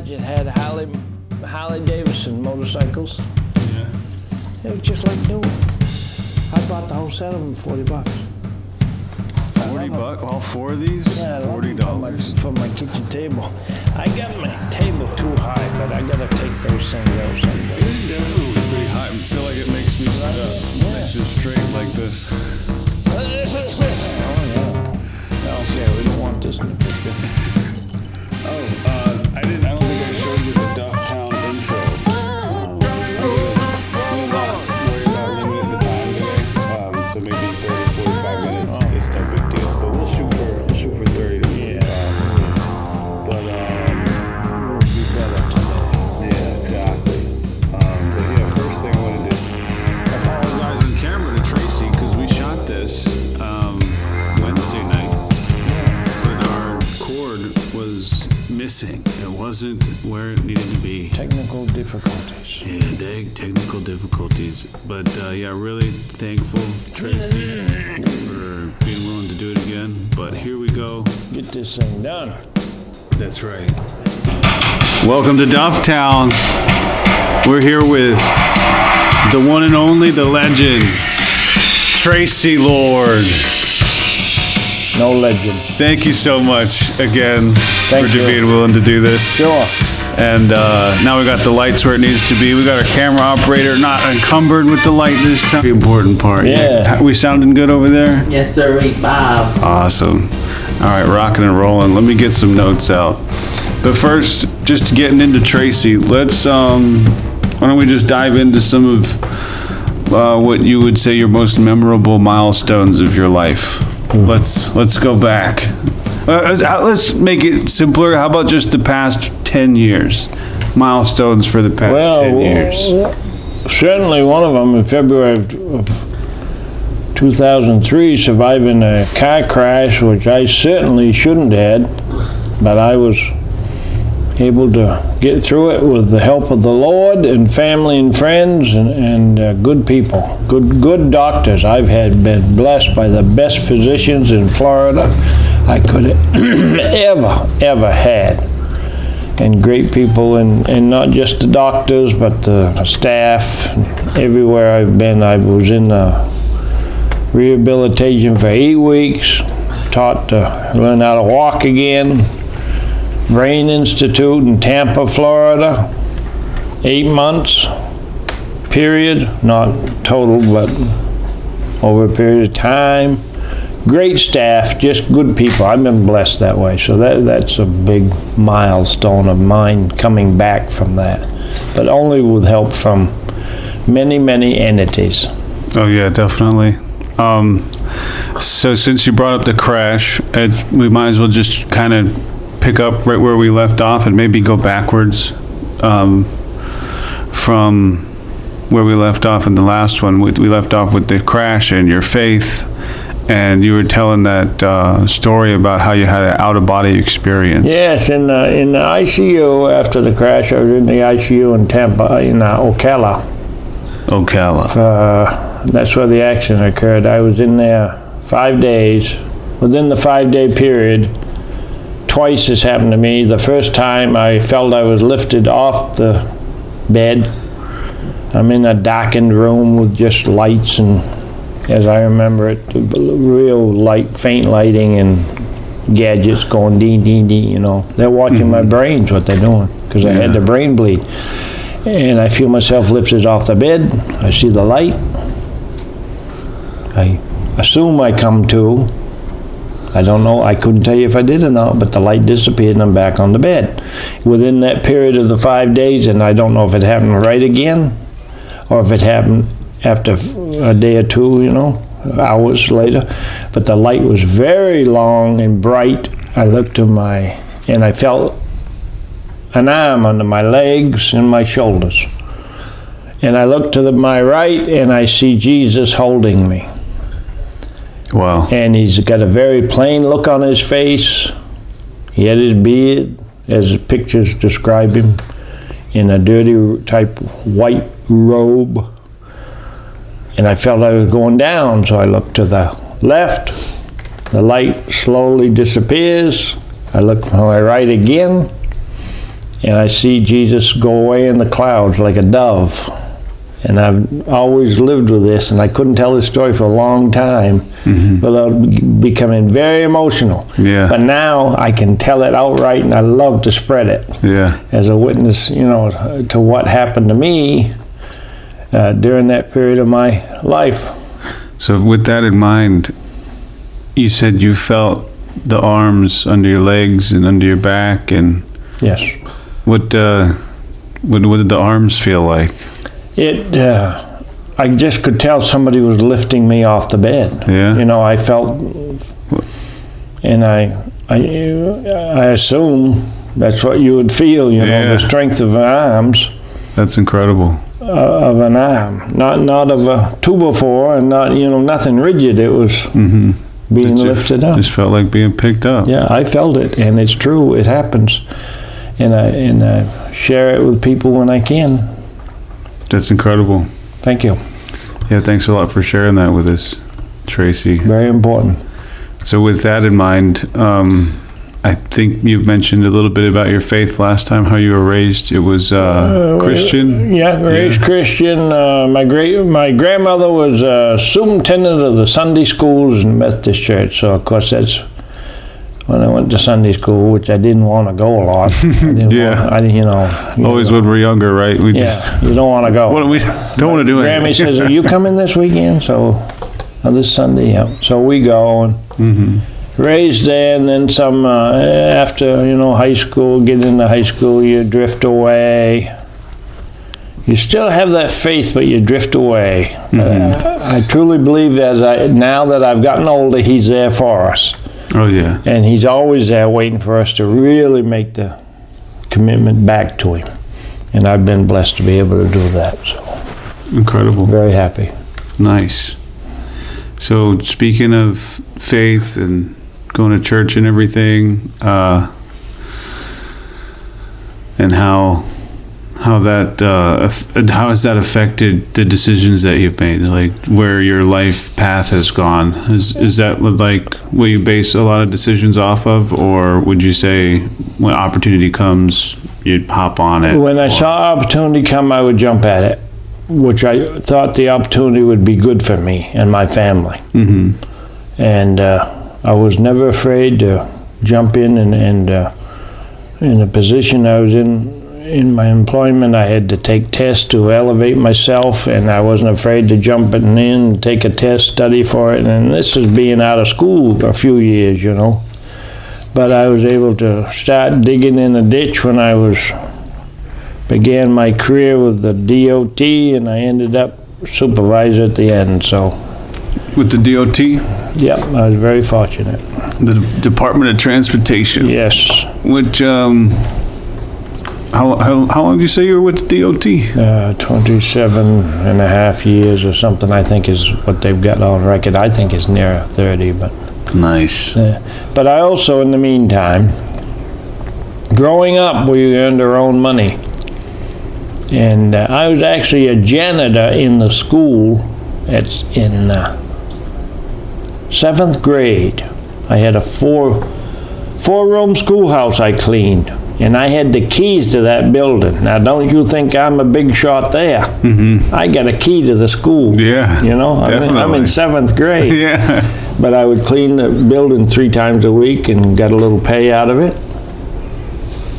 garage that had Harley Davidson motorcycles. Yeah. They were just like new. I bought the whole set of them for $40. $40, all four of these? Yeah, $40. For my kitchen table. I got my table too high, but I gotta take those things out someday. It's definitely pretty high. I feel like it makes me sit up. Makes it straight like this. Oh yeah. Yeah, we don't want this in the picture. I don't think I showed you the Dufftown intro. We're not limiting the time today, so maybe 30, 45 minutes. It's no big deal, but we'll shoot for 30 to 45. But We'll be better today. yeah, exactly. But yeah, first thing I want to do, apologize on camera to Tracy because we shot this Wednesday night, but our cord was missing. It wasn't where it needed to be. Technical difficulties. Yeah, technical difficulties. But yeah, really thankful, Tracy, for being willing to do it again. But here we go. Get this thing done. That's right. Welcome to Dufftown. We're here with the one and only, the legend, Tracy Lord. No legend. Thank you so much again Thank for you. being willing to do this. Sure. And now we got the lights where it needs to be. We got our camera operator not encumbered with the light this time. The important part. Yeah. We sounding good over there? Yes, sir, Bob. Awesome. All right, rocking and rolling. Let me get some notes out. But first, just getting into Tracy, let's, why don't we just dive into some of what you would say your most memorable milestones of your life. Let's go back. Let's make it simpler. How about just the past 10 years? Milestones for the past 10 years. Certainly one of them in February of 2003, surviving a car crash, which I certainly shouldn't have had, but I was able to get through it with the help of the Lord and family and friends and good people, good doctors. I've been blessed by the best physicians in Florida I could have ever had, and great people, and not just the doctors, but the staff. Everywhere I've been, I was in rehabilitation for 8 weeks, taught to learn how to walk again. Brain Institute in Tampa, Florida, 8 months, period, not total, but over a period of time. Great staff, just good people. I've been blessed that way, so that's a big milestone of mine coming back from that, but only with help from many, many entities. Oh yeah, definitely. So since you brought up the crash, we might as well just kind of pick up right where we left off and maybe go backwards from where we left off in the last one. We left off with the crash and your faith, and you were telling that story about how you had an out-of-body experience. Yes, in the ICU after the crash. I was in the ICU in Tampa, in Ocala. That's where the accident occurred. I was in there 5 days. Within the 5-day period, twice this happened to me. The first time I felt I was lifted off the bed. I'm in a darkened room with just lights, and as I remember it, real light, faint lighting and gadgets going ding, ding, ding, you know. They're watching my brains, what they're doing, because I had the brain bleed. And I feel myself lifted off the bed. I see the light. I assume I come to. I don't know, I couldn't tell you if I did or not, but the light disappeared and I'm back on the bed. Within that period of the 5 days, and I don't know if it happened right again, or if it happened after a day or two, you know, hours later, but the light was very long and bright. I looked to and I felt an arm under my legs and my shoulders. And I looked to my right and I see Jesus holding me. Wow. And he's got a very plain look on his face. He had his beard, as the pictures describe him, in a dirty type white robe. And I felt I was going down, so I looked to the left. The light slowly disappears. I look to my right again. and I see Jesus go away in the clouds like a dove. And I've always lived with this, and I couldn't tell this story for a long time without becoming very emotional. Yeah. But now I can tell it outright, and I love to spread it as a witness, you know, to what happened to me during that period of my life. So with that in mind, you said you felt the arms under your legs and under your back, and Yes. what did the arms feel like? I just could tell somebody was lifting me off the bed. Yeah. You know, I felt, and I assume that's what you would feel, you know, the strength of arms. That's incredible. Of an arm, not of a 2x4, and not, you know, nothing rigid. It was being lifted up. Just felt like being picked up. Yeah, I felt it, and it's true. It happens, and I share it with people when I can. That's incredible. Thank you. Yeah, thanks a lot for sharing that with us, Tracy. Very important. So with that in mind, I think you've mentioned a little bit about your faith last time, how you were raised. It was Christian? Yeah, raised Christian. My grandmother was superintendent of the Sunday schools in the Methodist Church, so of course that's when I went to Sunday school, which I didn't want to go a lot. You know. Always when we're younger, right? We you don't want to go. We don't want to do anything. Grammy says, "Are you coming this weekend?" So, this Sunday, yeah. So we go and raised there, and then some. After high school, get into high school, you drift away. You still have that faith, but you drift away. I truly believe that now that I've gotten older, He's there for us. Oh, yeah. And He's always there waiting for us to really make the commitment back to Him. And I've been blessed to be able to do that. So incredible. Very happy. Nice. So speaking of faith and going to church and everything, and how has that affected the decisions that you've made, like where your life path has gone? Is that like what you base a lot of decisions off of, or would you say when opportunity comes, you'd hop on it? When I saw opportunity come, I would jump at it, which I thought the opportunity would be good for me and my family. And I was never afraid to jump in, and in the position I was in my employment, I had to take tests to elevate myself, and I wasn't afraid to jump in and take a test, study for it. And this is being out of school for a few years, But I was able to start digging in a ditch when I began my career with the DOT, and I ended up supervisor at the end. So with the DOT? Yeah, I was very fortunate. The Department of Transportation? Yes. Which, how long did you say you were with the DOT? 27 and a half years or something, I think is what they've got on record. I think it's near 30, but... Nice. But I also, in the meantime, growing up, we earned our own money. And I was actually a janitor in the school in 7th grade. I had a four-room schoolhouse I cleaned. And I had the keys to that building. Now, don't you think I'm a big shot there? I got a key to the school. Yeah, definitely. I'm in 7th grade. Yeah. But I would clean the building 3 times a week and got a little pay out of it.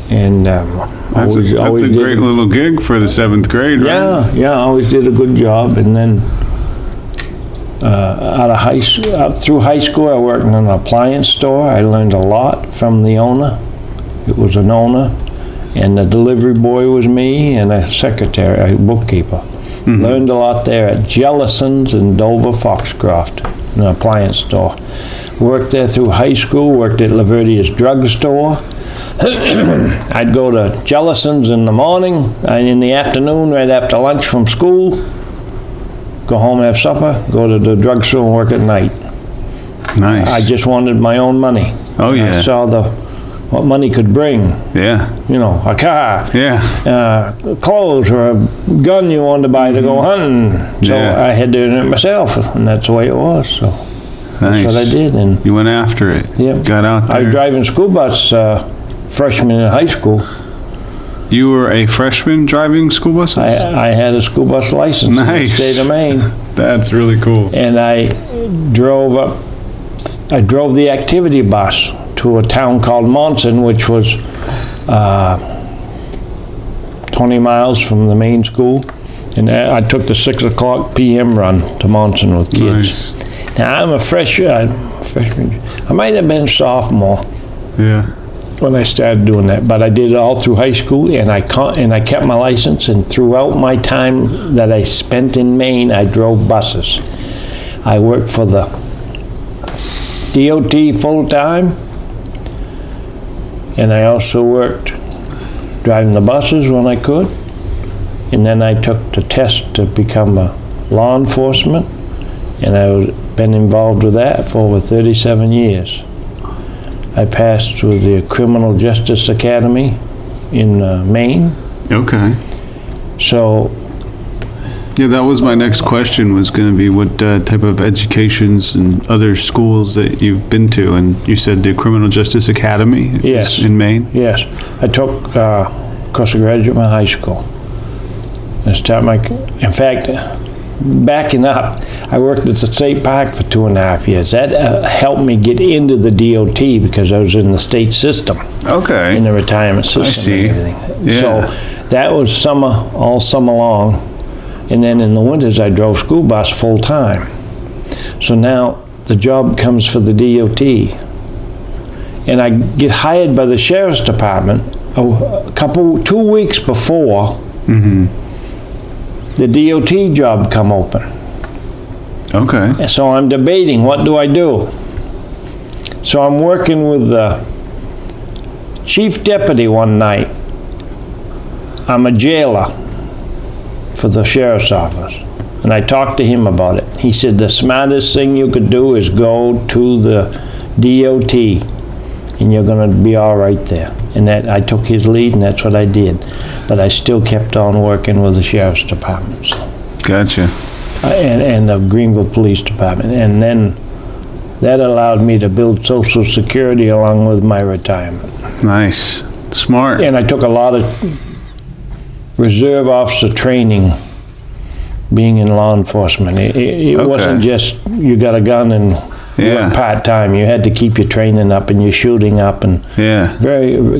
And that's a great little gig for the 7th grade, right? Yeah, always did a good job. And then through high school, I worked in an appliance store. I learned a lot from the owner. It was an owner, and the delivery boy was me, and a secretary, a bookkeeper. Learned a lot there at Jellison's in Dover, Foxcroft, an appliance store. Worked there through high school, worked at Laverdia's drugstore. I'd go to Jellison's in the morning, and in the afternoon, right after lunch from school, go home, have supper, go to the drugstore and work at night. Nice. I just wanted my own money. Oh, yeah. I saw what money could bring. Yeah. A car. Yeah. Clothes or a gun you wanted to buy to go hunting. So I had to earn it myself, and that's the way it was. So that's what I did. And you went after it. Yep. Got out there. I was driving school bus freshman in high school. You were a freshman driving school buses? I had a school bus license in the Nice. state of Maine. That's really cool. And I drove the activity bus to a town called Monson, which was 20 miles from the main school. And I took the 6 o'clock p.m. run to Monson with kids. Nice. Now, I'm a freshman. I might have been sophomore Yeah. when I started doing that, but I did it all through high school, and I kept my license, and throughout my time that I spent in Maine, I drove buses. I worked for the DOT full-time, and I also worked driving the buses when I could, and then I took the test to become a law enforcement, and I've been involved with that for over 37 years. I passed through the Criminal Justice Academy in Maine. Okay. So, Yeah, that was my next question, was going to be what type of educations and other schools that you've been to, and you said the Criminal Justice Academy is Yes. in Maine? yes, I took, of course, I graduated from high school. I started in fact, backing up, I worked at the state park for 2.5 years. That helped me get into the DOT because I was in the state system, Okay. in the retirement system see. and everything. Yeah. So that was all summer long. And then in the winters, I drove school bus full-time. So now the job comes for the DOT. And I get hired by the sheriff's department 2 weeks before the DOT job come open. Okay. And so I'm debating, what do I do? So I'm working with the chief deputy one night. I'm a jailer for the sheriff's office. And I talked to him about it. He said, the smartest thing you could do is go to the DOT, and you're gonna be all right there. And that, I took his lead, and that's what I did. But I still kept on working with the sheriff's department. So. Gotcha. And the Greenville Police Department. And then that allowed me to build Social Security along with my retirement. Nice. Smart. And I took a lot of reserve officer training being in law enforcement. It wasn't just you got a gun and you Yeah. went part-time. You had to keep your training up and your shooting up, and Yeah.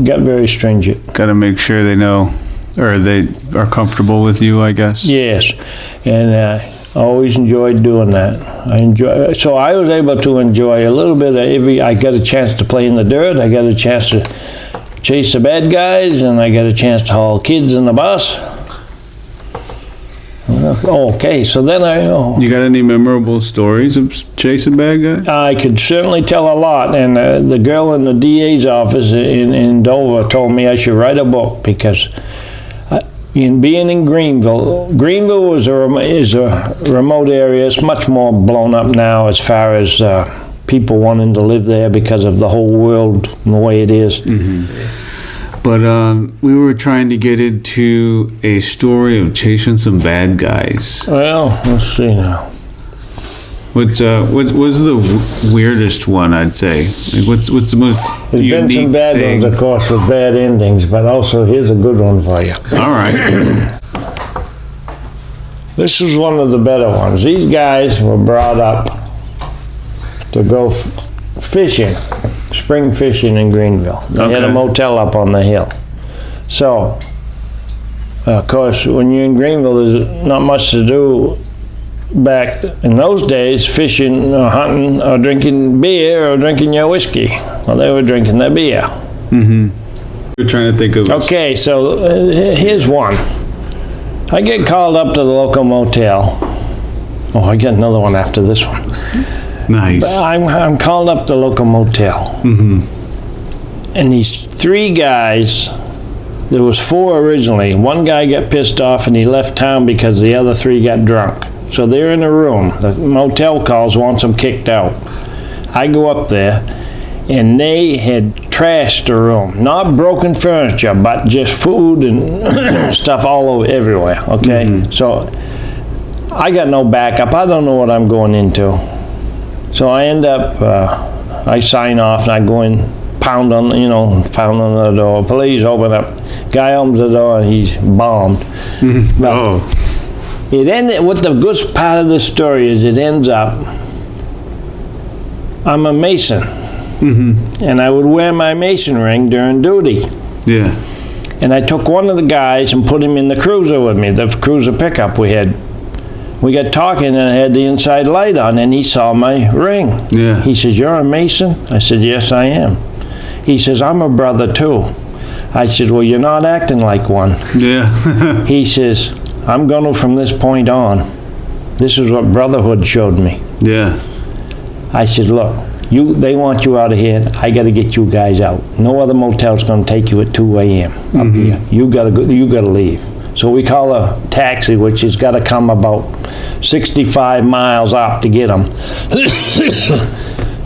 got very stringent. Got to make sure they know, or they are comfortable with you, I guess. Yes, and I always enjoyed doing that. So I was able to enjoy a little bit of I got a chance to play in the dirt, I got a chance to chase the bad guys, and I got a chance to haul kids in the bus. Okay, so then You got any memorable stories of chasing bad guys? I could certainly tell a lot, and the girl in the DA's office in Dover told me I should write a book, because in being in Greenville is a remote area. It's much more blown up now as far as people wanting to live there because of the whole world and the way it is. But we were trying to get into a story of chasing some bad guys. Well, let's see now. What's the weirdest one, I'd say? Like, what's the most There's been unique some bad thing? ones, of course, with bad endings, but also here's a good one for you. All right. This is one of the better ones. These guys were brought up to go fishing, spring fishing in Greenville. They had a Okay. motel up on the hill. So, of course, when you're in Greenville, there's not much to do back in those days, fishing or hunting or drinking beer or drinking your whiskey. Well, they were drinking their beer. We're trying to think of. Okay, so here's one. I get called up to the local motel. Oh, I got another one after this one. Nice. I'm called up to the local motel. And these 3 guys, there was 4 originally. One guy got pissed off and he left town because the other 3 got drunk. So they're in a room. The motel calls, wants them kicked out. I go up there, and they had trashed the room. Not broken furniture, but just food and stuff all over, everywhere, okay? So I got no backup. I don't know what I'm going into. So I end up, I sign off and I go in pound on the door. Please open up. Guy opens the door and he's bombed. Oh. It ended, what the good part of this story is, it ends up, I'm a Mason. And I would wear my Mason ring during duty. Yeah. And I took one of the guys and put him in the cruiser with me, the cruiser pickup we had. We got talking and I had the inside light on and he saw my ring. Yeah. He says, "You're a Mason?" I said, "Yes, I am." He says, "I'm a brother too." I said, "Well, you're not acting like one." Yeah. He says, "I'm going to from this point on. This is what brotherhood showed me." Yeah. I said, "Look, they want you out of here. I got to get you guys out. No other motel's going to take you at 2 a.m. up here. You got to leave." So we call a taxi, which has got to come about 65 miles up to get them.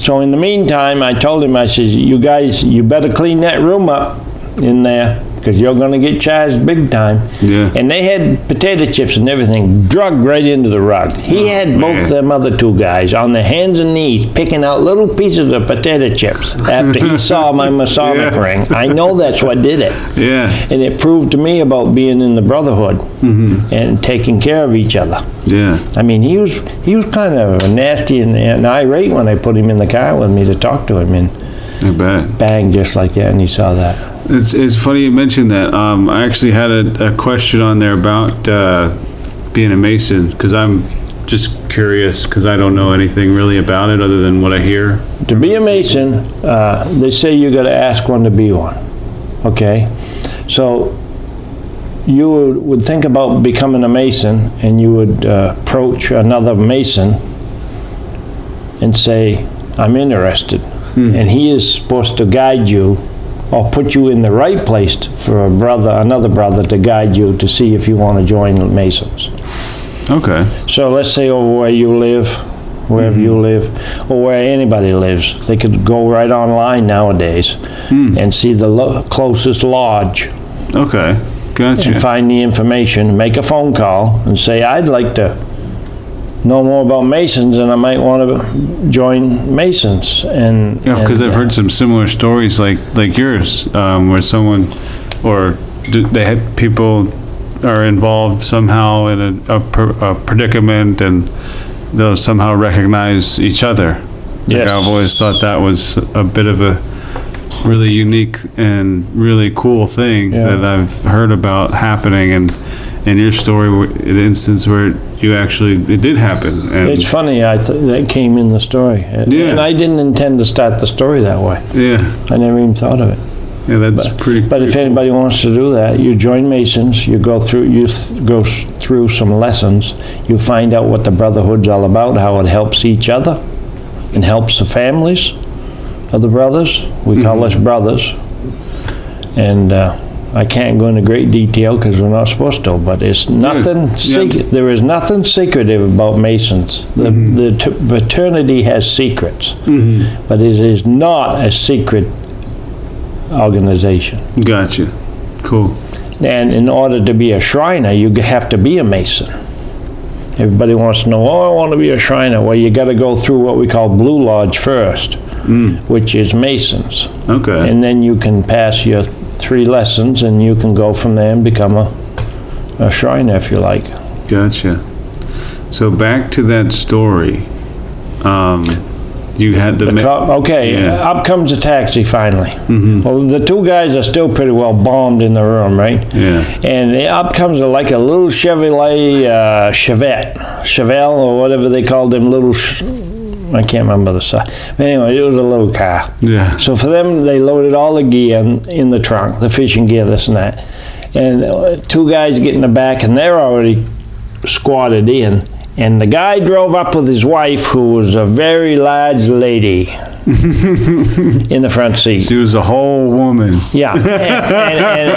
So in the meantime, I told him, I said, "You guys, you better clean that room up in there, because you're going to get charged big time." Yeah. And they had potato chips and everything drugged right into the rug. He had both them other two guys on their hands and knees picking out little pieces of potato chips after he saw my Masonic ring. I know that's what did it. Yeah. And it proved to me about being in the brotherhood and taking care of each other. Yeah. I mean, he was kind of nasty and irate when I put him in the car with me to talk to him, and I bet. bang, just like that, and he saw that. It's funny you mentioned that. I actually had a question on there about being a Mason, because I'm just curious, because I don't know anything really about it other than what I hear. To be a Mason, they say you got to ask one to be one. Okay, so you would think about becoming a Mason, and you would approach another Mason and say, "I'm interested," and he is supposed to guide you or put you in the right place for another brother to guide you to see if you want to join the Masons. Okay. So let's say over where you live, wherever you live, or where anybody lives, they could go right online nowadays and see the closest lodge Okay. Gotcha. and find the information, make a phone call and say, "I'd like to know more about Masons and I might want to join Masons." And Yeah, because I've heard some similar stories like yours, where someone, or they had people are involved somehow in a predicament, and they'll somehow recognize each other. Yes. I've always thought that was a bit of a really unique and really cool thing that I've heard about happening, and in your story, an instance where it did happen. And it's funny, that came in the story. Yeah. And I didn't intend to start the story that way. Yeah. I never even thought of it. Yeah, that's pretty. But if anybody wants to do that, you join Masons, you go through some lessons, you find out what the Brotherhood's all about, how it helps each other and helps the families of the brothers. We call us brothers. And I can't go into great detail because we're not supposed to, but it's nothing secret. There is nothing secretive about Masons. The fraternity has secrets, but it is not a secret organization. Gotcha. Cool. And in order to be a Shriner, you have to be a Mason. Everybody wants to know, "Oh, I want to be a Shriner." Well, you got to go through what we call Blue Lodge first, which is Masons. Okay. And then you can pass your 3 lessons, and you can go from there and become a Shriner if you like. Gotcha. So back to that story. You had Up comes a taxi finally. Well, the 2 guys are still pretty well bombed in the room, right? Yeah. And up comes like a little Chevelle, or whatever they called them, I can't remember the size. But anyway, it was a little car. Yeah. So for them, they loaded all the gear in the trunk, the fishing gear, this and that. And 2 guys get in the back, and they're already squatted in. And the guy drove up with his wife, who was a very large lady, in the front seat. She was a whole woman. Yeah,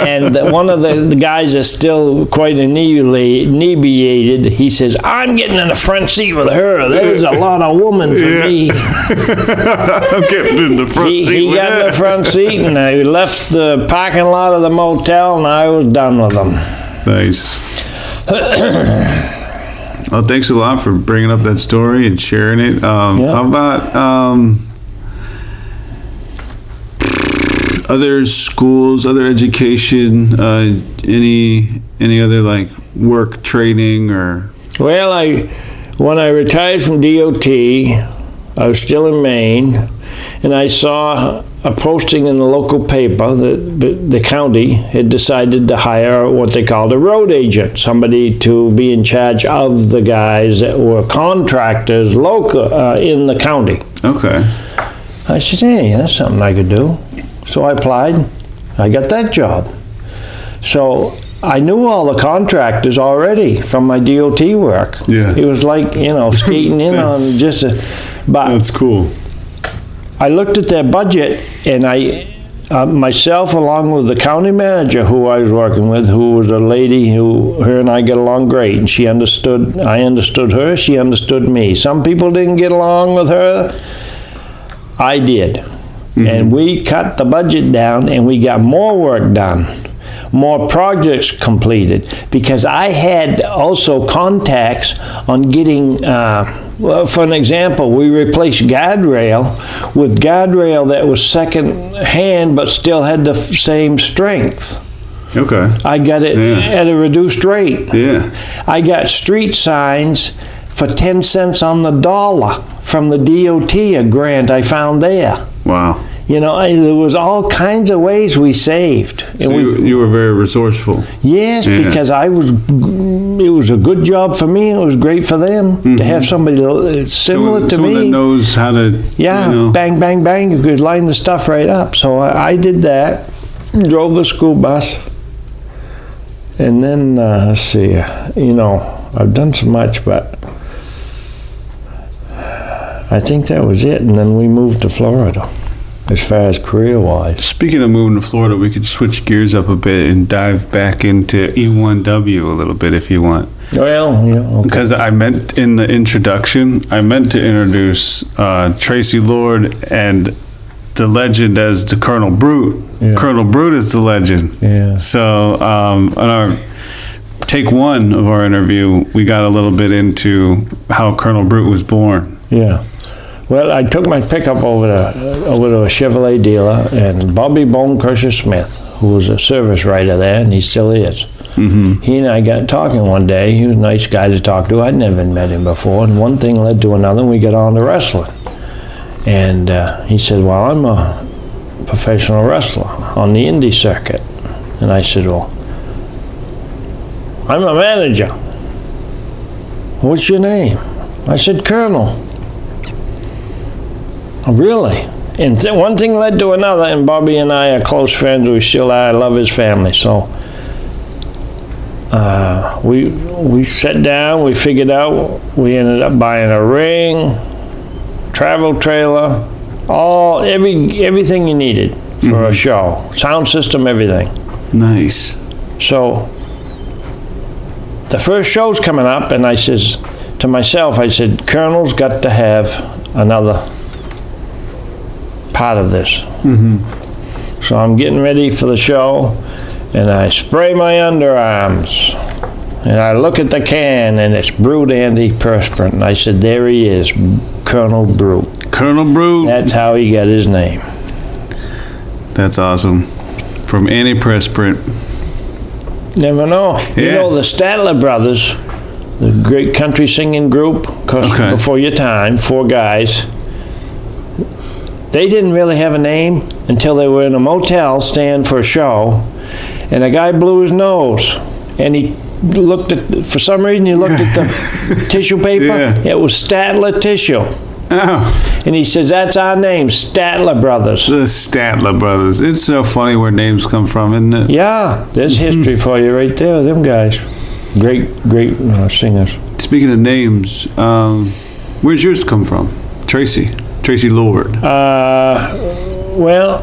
and one of the guys is still quite inebriated. He says, "I'm getting in the front seat with her. There's a lot of woman for me." I'm getting in the front seat. He got in the front seat, and I left the parking lot of the motel, and I was done with him. Nice. Well, thanks a lot for bringing up that story and sharing it. How about other schools, other education, any other like work training or? Well, when I retired from DOT, I was still in Maine, and I saw a posting in the local paper that the county had decided to hire what they called a road agent, somebody to be in charge of the guys that were contractors local in the county. Okay. I said, hey, that's something I could do. So I applied. I got that job. So I knew all the contractors already from my DOT work. Yeah. It was like, skating in on just but That's cool. I looked at their budget, and myself along with the county manager who I was working with, who was a lady her and I get along great, and I understood her, she understood me. Some people didn't get along with her. I did. Mm-hmm. And we cut the budget down, and we got more work done, more projects completed, because I had also contacts on getting, for an example, we replaced guardrail with guardrail that was second hand but still had the same strength. Okay. I got it at a reduced rate. Yeah. I got street signs for 10 cents on the dollar from the DOT, a grant I found there. Wow. There was all kinds of ways we saved. So you were very resourceful. Yes, because it was a good job for me. It was great for them to have somebody similar to someone me. That knows how to, bang, bang, bang. You could line the stuff right up. So I did that, drove the school bus. And then, let's see, I've done so much, but I think that was it. And then we moved to Florida. As far as career-wise. Speaking of moving to Florida, we could switch gears up a bit and dive back into E1W a little bit if you want. Well, okay. Because I meant in the introduction, I meant to introduce Tracy Lord and the legend as the Colonel Brute. Yeah. Colonel Brute is the legend. Yeah. So on our take one of our interview, we got a little bit into how Colonel Brute was born. Yeah. Well, I took my pickup over to a Chevrolet dealer, and Bobby Bone Crusher Smith, who was a service writer there, and he still is. Mm-hmm. He and I got talking one day. He was a nice guy to talk to. I'd never met him before, and one thing led to another, and we got on to wrestling. And he said, well, I'm a professional wrestler on the indie circuit. And I said, well, I'm a manager. What's your name? I said, Colonel. Oh, really? And one thing led to another, and Bobby and I are close friends. We still are. I love his family. So we sat down, we figured out, we ended up buying a ring, travel trailer, everything you needed for a show. Sound system, everything. Nice. So the first show's coming up, and I says to myself, I said, Colonel's got to have another part of this. Mm-hmm. So I'm getting ready for the show, and I spray my underarms, and I look at the can, and it's Brute antiperspirant, and I said, there he is, Colonel Brute. Colonel Brute. That's how he got his name. That's awesome. From antiperspirant. Never know. Yeah. You know the Statler Brothers, the great country singing group, before your time, 4 guys. They didn't really have a name until they were in a motel staying for a show, and a guy blew his nose, and he looked at, for some reason he looked at the tissue paper. Yeah. It was Statler tissue. Oh. And he says, that's our name, Statler Brothers. The Statler Brothers. It's so funny where names come from, isn't it? Yeah, there's history for you right there, them guys. Great singers. Speaking of names, where's yours come from? Tracy Lord. Well,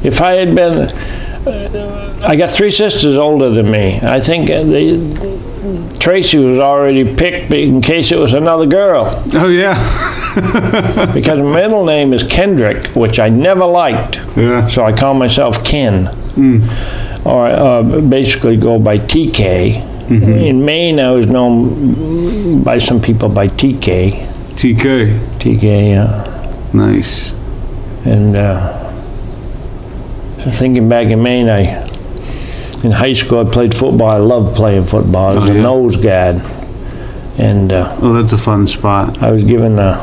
if I had been, I got 3 sisters older than me. I think Tracy was already picked in case it was another girl. Oh, yeah. Because my middle name is Kendrick, which I never liked. Yeah. So I call myself Ken. Or basically go by TK. Mm-hmm. In Maine, I was known by some people by TK. TK, yeah. nice. And thinking back in Maine, in high school I played football. I loved playing football. I was a nose guard. And that's a fun spot. I was given an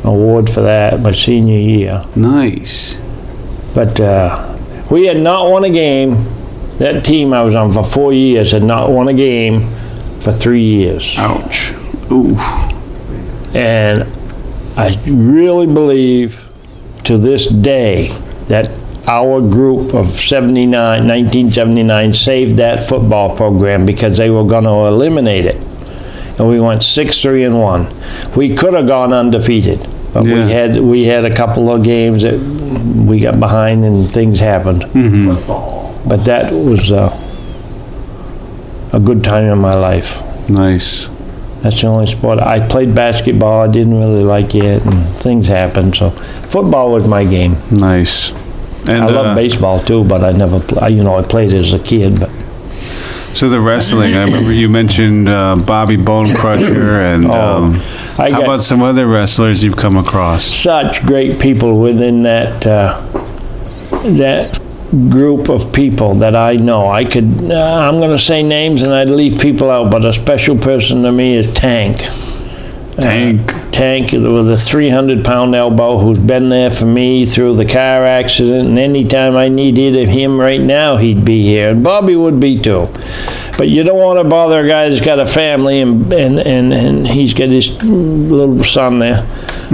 award for that my senior year. Nice. But we had not won a game. That team I was on for 4 years had not won a game for 3 years. Ouch. Ooh. And I really believe to this day that our group of 1979 saved that football program because they were going to eliminate it. And we went 6-3-1. We could have gone undefeated, but we had a couple of games that we got behind and things happened. But that was a good time in my life. Nice. That's the only sport. I played basketball. I didn't really like it, and things happened. So football was my game. Nice. And I love baseball too, but I never, I played as a kid. But so the wrestling, I remember you mentioned Bobby Bone Crusher, and how about some other wrestlers you've come across? Such great people within that that group of people that I know. I'm going to say names and I'd leave people out, but a special person to me is Tank. Tank with a 300-pound elbow who's been there for me through the car accident, and anytime I needed him right now, he'd be here. And Bobby would be too. But you don't want to bother a guy that's got a family and he's got his little son there.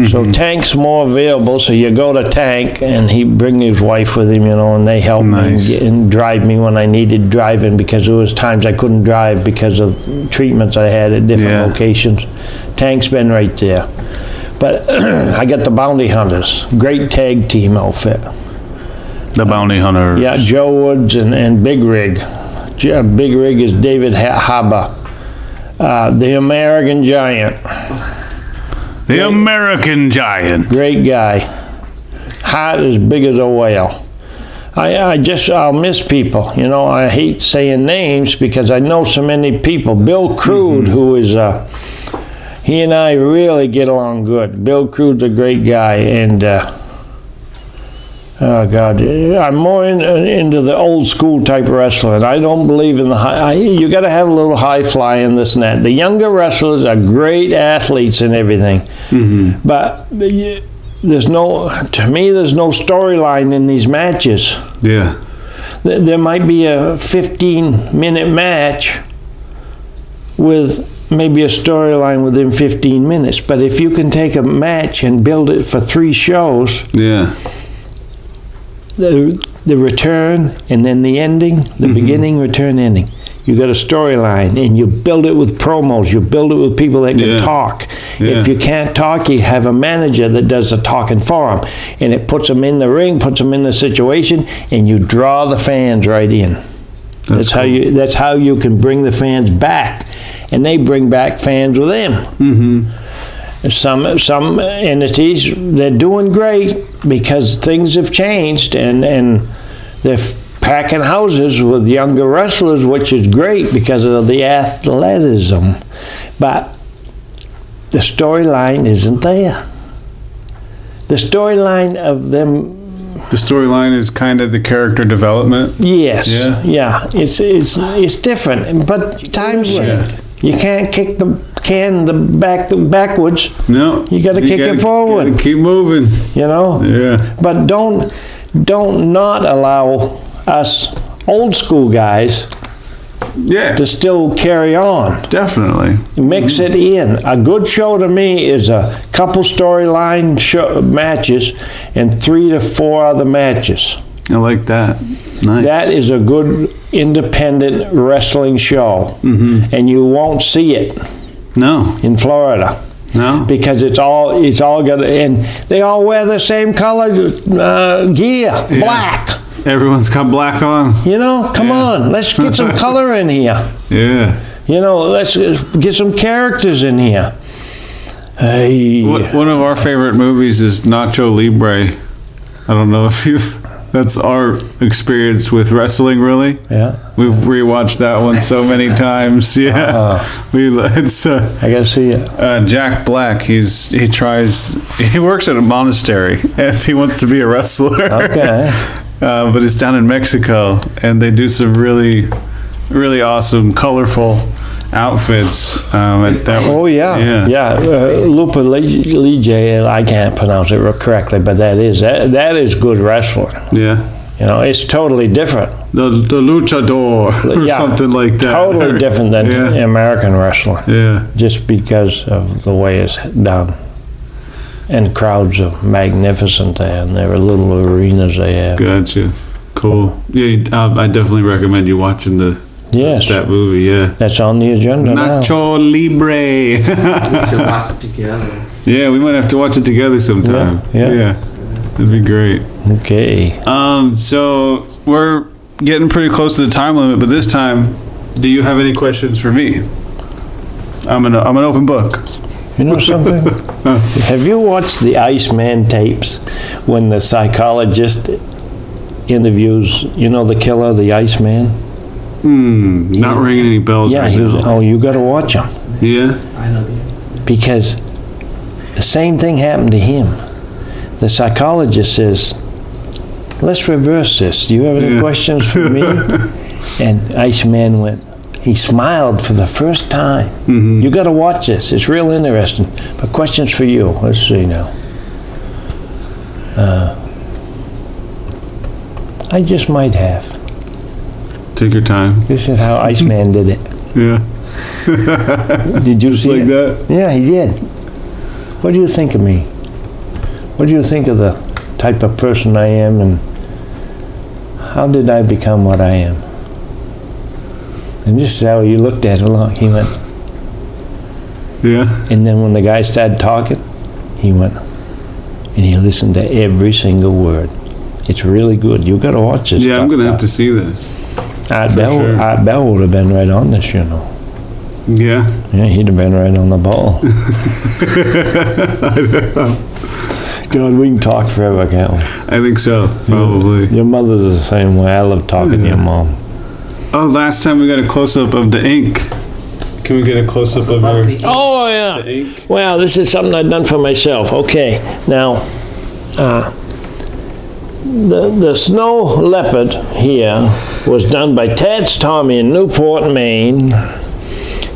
So Tank's more available, so you go to Tank and he bring his wife with him, and they help me and drive me when I needed driving, because there was times I couldn't drive because of treatments I had at different locations. Tank's been right there. But I got the Bounty Hunters, great tag team outfit. The Bounty Hunters. Yeah, Joe Woods and Big Rig. Big Rig is David Haber. The American Giant. The American Giant. Great guy. Heart as big as a whale. I'll miss people. I hate saying names because I know so many people. Bill Crude, who is, he and I really get along good. Bill Crude's a great guy, and oh God, I'm more into the old school type wrestling. I don't believe in the high. You got to have a little high fly in this and that. The younger wrestlers are great athletes and everything, but there's no storyline in these matches. Yeah, there might be a 15-minute match with maybe a storyline within 15 minutes, but if you can take a match and build it for 3 shows, the return and then the ending, the beginning, return, ending. You got a storyline and you build it with promos, you build it with people that can talk. If you can't talk, you have a manager that does the talking for them, and it puts them in the ring, puts them in the situation, and you draw the fans right in. That's how you can bring the fans back, and they bring back fans with them. Some entities, they're doing great because things have changed, and they're packing houses with younger wrestlers, which is great because of the athleticism. But the storyline isn't there. The storyline of them. The storyline is kind of the character development. Yes. Yeah. It's different, but times change. You can't kick the can backwards. No. You got to kick it forward. Gotta keep moving. Yeah. But don't not allow us old school guys to still carry on. Definitely. Mix it in. A good show to me is a couple storyline matches and 3 to 4 other matches. I like that. Nice. That is a good independent wrestling show, and you won't see it. No. In Florida. No. Because it's all got, and they all wear the same color gear, black. Everyone's got black on. Come on, let's get some color in here. Yeah. Let's get some characters in here. Hey. One of our favorite movies is Nacho Libre. I don't know if that's our experience with wrestling, really. Yeah. We've rewatched that one so many times. Yeah. I gotta see it. Jack Black, he works at a monastery and he wants to be a wrestler. Okay. but it's down in Mexico, and they do some really, really awesome, colorful outfits. Oh, yeah. Lupa Lige, I can't pronounce it correctly, but that is good wrestling. Yeah. You know, it's totally different. The luchador or something like that. Totally different than American wrestling. Yeah. Just because of the way it's done. And crowds are magnificent there, and there are little arenas they have. Gotcha. Cool. Yeah, I definitely recommend you watching that movie, yeah. That's on the agenda Nacho Libre. We should watch it together. Yeah, we might have to watch it together sometime. Yeah. That'd be great. Okay. So we're getting pretty close to the time limit, but this time, do you have any questions for me? I'm an open book. You know something? Have you watched the Iceman tapes when the psychologist interviews, the killer, the Iceman? Not ringing any bells right now. you got to watch him. Yeah? I know the answer. Because the same thing happened to him. The psychologist says, let's reverse this. Do you have any questions for me? And Iceman he smiled for the first time. Mm-hmm. You got to watch this. It's real interesting. But questions for you. Let's see now. I just might have. Take your time. This is how Iceman did it. Yeah. Did you see like it? that? Yeah, he did. What do you think of me? What do you think of the type of person I am, and how did I become what I am? And this is how he looked at it. He went, yeah. And then when the guy started talking, he went, and he listened to every single word. It's really good. You got to watch this. Yeah, I'm going to have to see this. Art Bell would have been right on this, Yeah? Yeah, he'd have been right on the ball. God, we can talk forever, can't we? I think so, probably. Your mother's the same way. I love talking to your mom. Oh, last time we got a close-up of the ink. Can we get a close-up of her? Oh, yeah. The ink? Well, this is something I've done for myself. Okay, now, the snow leopard here was done by Tad's Tommy in Newport, Maine,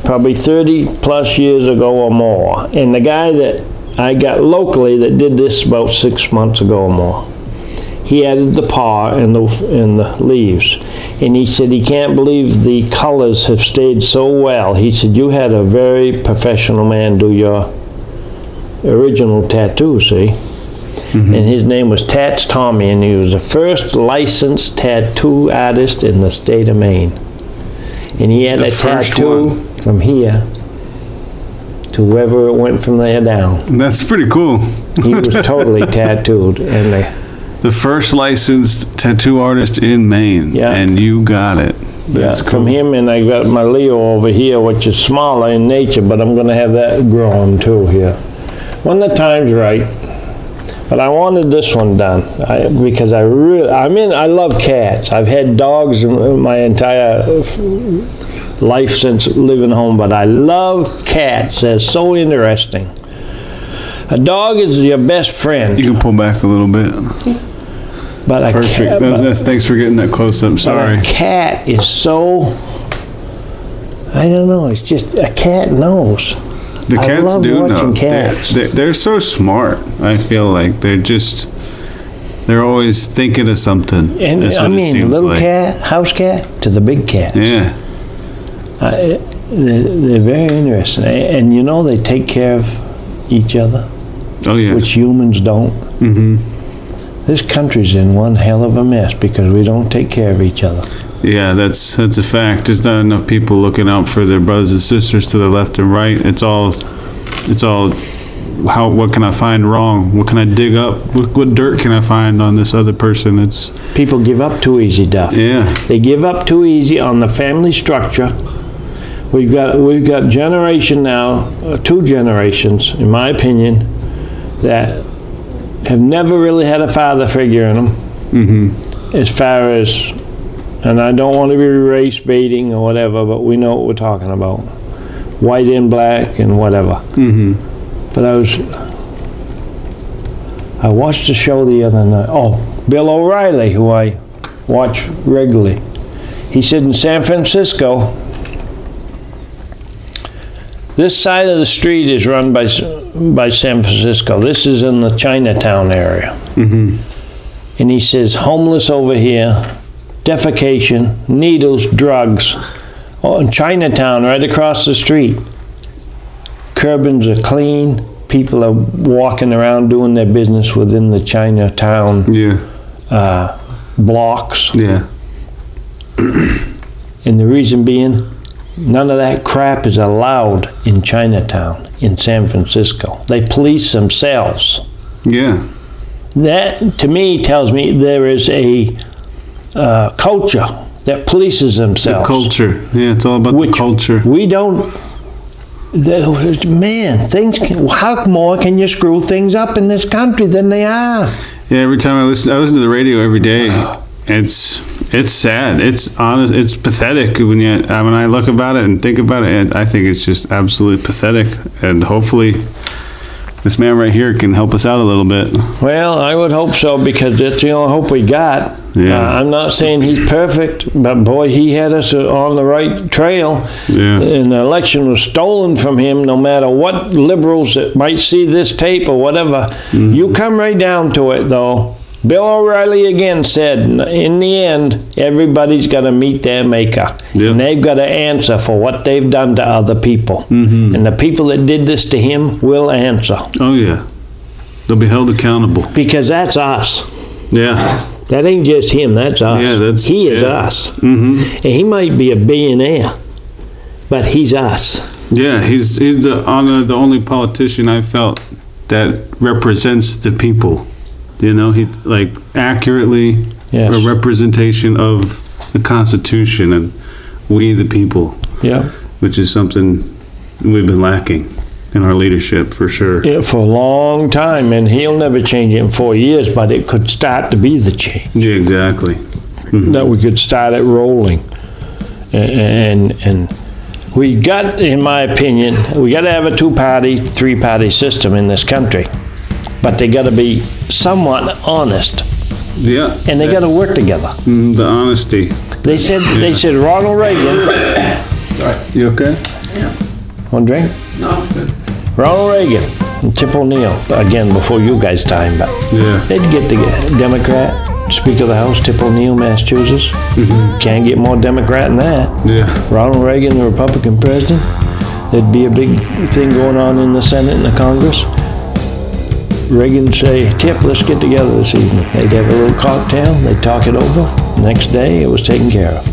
probably 30 plus years ago or more. And the guy that I got locally that did this about 6 months ago or more, he added the paw and the leaves. And he said he can't believe the colors have stayed so well. He said, you had a very professional man do your original tattoo, see? Mm-hmm. And his name was Tats Tommy, and he was the first licensed tattoo artist in the state of Maine. And he had a tattoo from here to wherever it went from there down. That's pretty cool. He was totally tattooed. And the first licensed tattoo artist in Maine. Yeah. And you got it. That's cool. From him, and I got my Leo over here, which is smaller in nature, but I'm going to have that grown too here. When the time's right. But I wanted this one done because I love cats. I've had dogs my entire life since living home, but I love cats. They're so interesting. A dog is your best friend. You can pull back a little bit. But perfect. Thanks for getting that close up. Sorry. A cat is so, I don't know, it's just, a cat knows. The cats do know. Cats. They're so smart. I feel like they're always thinking of something. And that's what it seems little like. cat, house cat, to the big cat. Yeah. They're very interesting. And they take care of each other. Oh, yeah. Which humans don't. Mm-hmm. This country's in one hell of a mess because we don't take care of each other. Yeah, that's a fact. There's not enough people looking out for their brothers and sisters to the left and right. It's all what can I find wrong? What can I dig up? What dirt can I find on this other person? People give up too easy, Duff. Yeah. They give up too easy on the family structure. We've got generation now, 2 generations, in my opinion, that have never really had a father figure in them. Mm-hmm. As far as, and I don't want to be race baiting or whatever, but we know what we're talking about. White and black and whatever. Mm-hmm. But I watched a show the other night. Oh, Bill O'Reilly, who I watch regularly. He said in San Francisco, this side of the street is run by San Francisco. This is in the Chinatown area. And he says, homeless over here, defecation, needles, drugs. Oh, in Chinatown, right across the street. Curbings are clean. People are walking around doing their business within the Chinatown blocks. Yeah. And the reason being, none of that crap is allowed in Chinatown, in San Francisco. They police themselves. Yeah. That, to me, tells me there is a culture that polices themselves. The culture. Yeah, it's all about the culture. We don't... Man, how more can you screw things up in this country than they are? Yeah, every time I listen to the radio every day. It's sad. It's honest. It's pathetic when I look about it and think about it. And I think it's just absolutely pathetic. And hopefully, this man right here can help us out a little bit. Well, I would hope so, because that's the only hope we got. Yeah. I'm not saying he's perfect, but boy, he had us on the right trail. Yeah. And the election was stolen from him, no matter what liberals that might see this tape or whatever. You come right down to it, though. Bill O'Reilly again said, in the end, everybody's got to meet their maker. Yep. And they've got to answer for what they've done to other people. And the people that did this to him will answer. Oh, yeah. They'll be held accountable. Because that's us. Yeah. That ain't just him, that's us. Yeah, he is us. And he might be a billionaire, but he's us. Yeah, he's the only politician I felt that represents the people. You know, he like accurately Yes. a representation of the Constitution and we the people. Yeah. Which is something we've been lacking in our leadership for sure. Yeah, for a long time, and he'll never change it in 4 years, but it could start to be the change. Yeah, exactly. That we could start it rolling. And we got, in my opinion, we got to have a two-party, three-party system in this country. But they got to be somewhat honest, Yeah. and they got to work together. The honesty. They said Ronald Reagan. You okay? Yeah. Want a drink? No, I'm good. Ronald Reagan and Tip O'Neill, again, before you guys' time, but Yeah. they'd get the Democrat, Speaker of the House, Tip O'Neill, Massachusetts. Can't get more Democrat than that. Yeah. Ronald Reagan, the Republican president. There'd be a big thing going on in the Senate and the Congress. Reagan would say, Tip, let's get together this evening. They'd have a little cocktail, they'd talk it over. The next day, it was taken care of.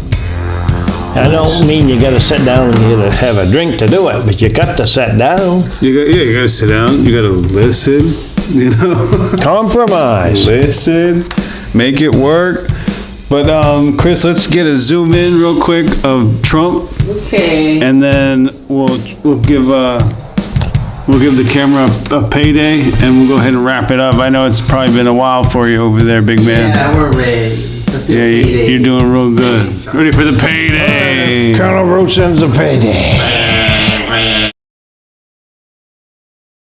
I don't mean you gotta sit down and you gotta have a drink to do it, but you got to sit down. You gotta sit down, you gotta listen, you know? Compromise. Listen, make it work. But Chris, let's get a zoom in real quick of Trump, Okay. and then we'll give the camera a payday, and we'll go ahead and wrap it up. I know it's probably been a while for you over there, big man. Yeah, we're ready. Let's do Yeah, payday. you're doing real good. Ready for the payday. Colonel Bruce sends the payday.